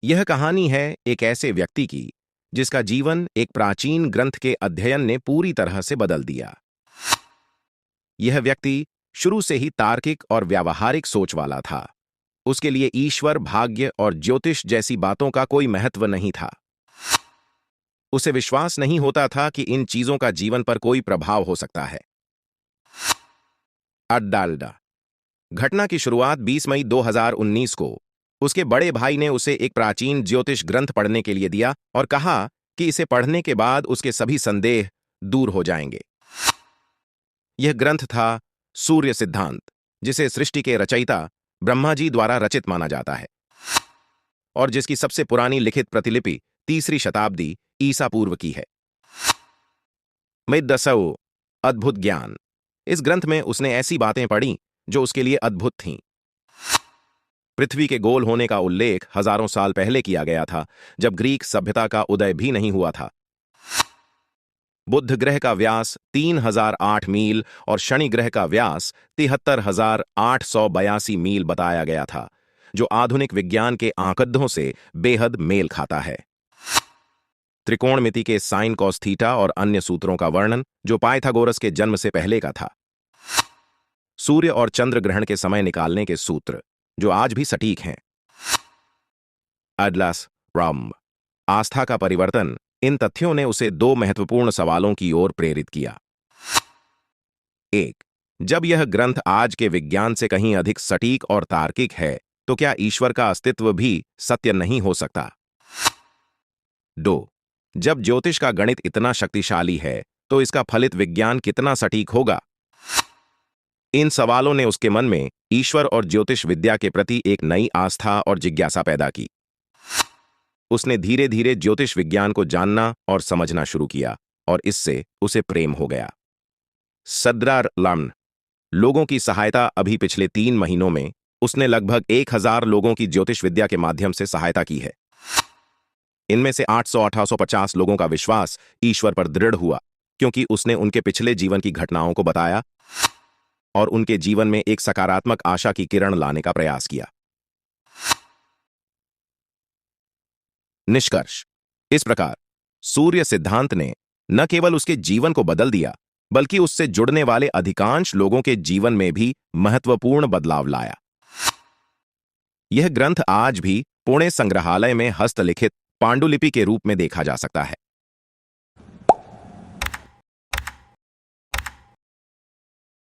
यह कहानी है एक ऐसे व्यक्ति की जिसका जीवन एक प्राचीन ग्रंथ के अध्ययन ने पूरी तरह से बदल दिया। यह व्यक्ति शुरू से ही तार्किक और व्यावहारिक सोच वाला था। उसके लिए ईश्वर, भाग्य और ज्योतिष जैसी बातों का कोई महत्व नहीं था। उसे विश्वास नहीं होता था कि इन चीजों का जीवन पर कोई प्रभाव हो सकता है। अड्डाल्डा। घटना की शुरुआत 20 मई 2019 को उसके बड़े भाई ने उसे एक प्राचीन ज्योतिष ग्रंथ पढ़ने के लिए दिया और कहा कि इसे पढ़ने के बाद उसके सभी संदेह दूर हो जाएंगे। यह ग्रंथ था सूर्य सिद्धांत, जिसे सृष्टि के रचयिता ब्रह्मा जी द्वारा रचित माना जाता है और जिसकी सबसे पुरानी लिखित प्रतिलिपि 3री शताब्दी ईसा पूर्व की है। मिदसौ, अद्भुत ज्ञान। इस ग्रंथ में उसने ऐसी बातें पढ़ी जो उसके लिए अद्भुत थीं। पृथ्वी के गोल होने का उल्लेख हजारों साल पहले किया गया था, जब ग्रीक सभ्यता का उदय भी नहीं हुआ था। बुध ग्रह का व्यास 3008 मील और शनि ग्रह का व्यास 73,882 मील बताया गया था, जो आधुनिक विज्ञान के आंकड़ों से बेहद मेल खाता है। त्रिकोणमिति के साइन कॉस थीटा और अन्य सूत्रों का वर्णन, जो पाइथागोरस के जन्म से पहले का था। सूर्य और चंद्र ग्रहण के समय निकालने के सूत्र, जो आज भी सटीक हैं। अडलास राम। आस्था का परिवर्तन। इन तथ्यों ने उसे दो महत्वपूर्ण सवालों की ओर प्रेरित किया। 1. जब यह ग्रंथ आज के विज्ञान से कहीं अधिक सटीक और तार्किक है, तो क्या ईश्वर का अस्तित्व भी सत्य नहीं हो सकता? 2. जब ज्योतिष का गणित इतना शक्तिशाली है, तो इसका फलित विज्ञान कितना सटीक होगा? इन सवालों ने उसके मन में ईश्वर और ज्योतिष विद्या के प्रति एक नई आस्था और जिज्ञासा पैदा की। उसने धीरे धीरे ज्योतिष विज्ञान को जानना और समझना शुरू किया और इससे उसे प्रेम हो गया। सद्रार लम्न। लोगों की सहायता। अभी पिछले 3 महीनों में उसने लगभग 1000 लोगों की ज्योतिष विद्या के माध्यम से सहायता की है। इनमें से 800-850 लोगों का विश्वास ईश्वर पर दृढ़ हुआ, क्योंकि उसने उनके पिछले जीवन की घटनाओं को बताया और उनके जीवन में एक सकारात्मक आशा की किरण लाने का प्रयास किया। निष्कर्ष। इस प्रकार सूर्य सिद्धांत ने न केवल उसके जीवन को बदल दिया, बल्कि उससे जुड़ने वाले अधिकांश लोगों के जीवन में भी महत्वपूर्ण बदलाव लाया। यह ग्रंथ आज भी पुणे संग्रहालय में हस्तलिखित पांडुलिपि के रूप में देखा जा सकता है।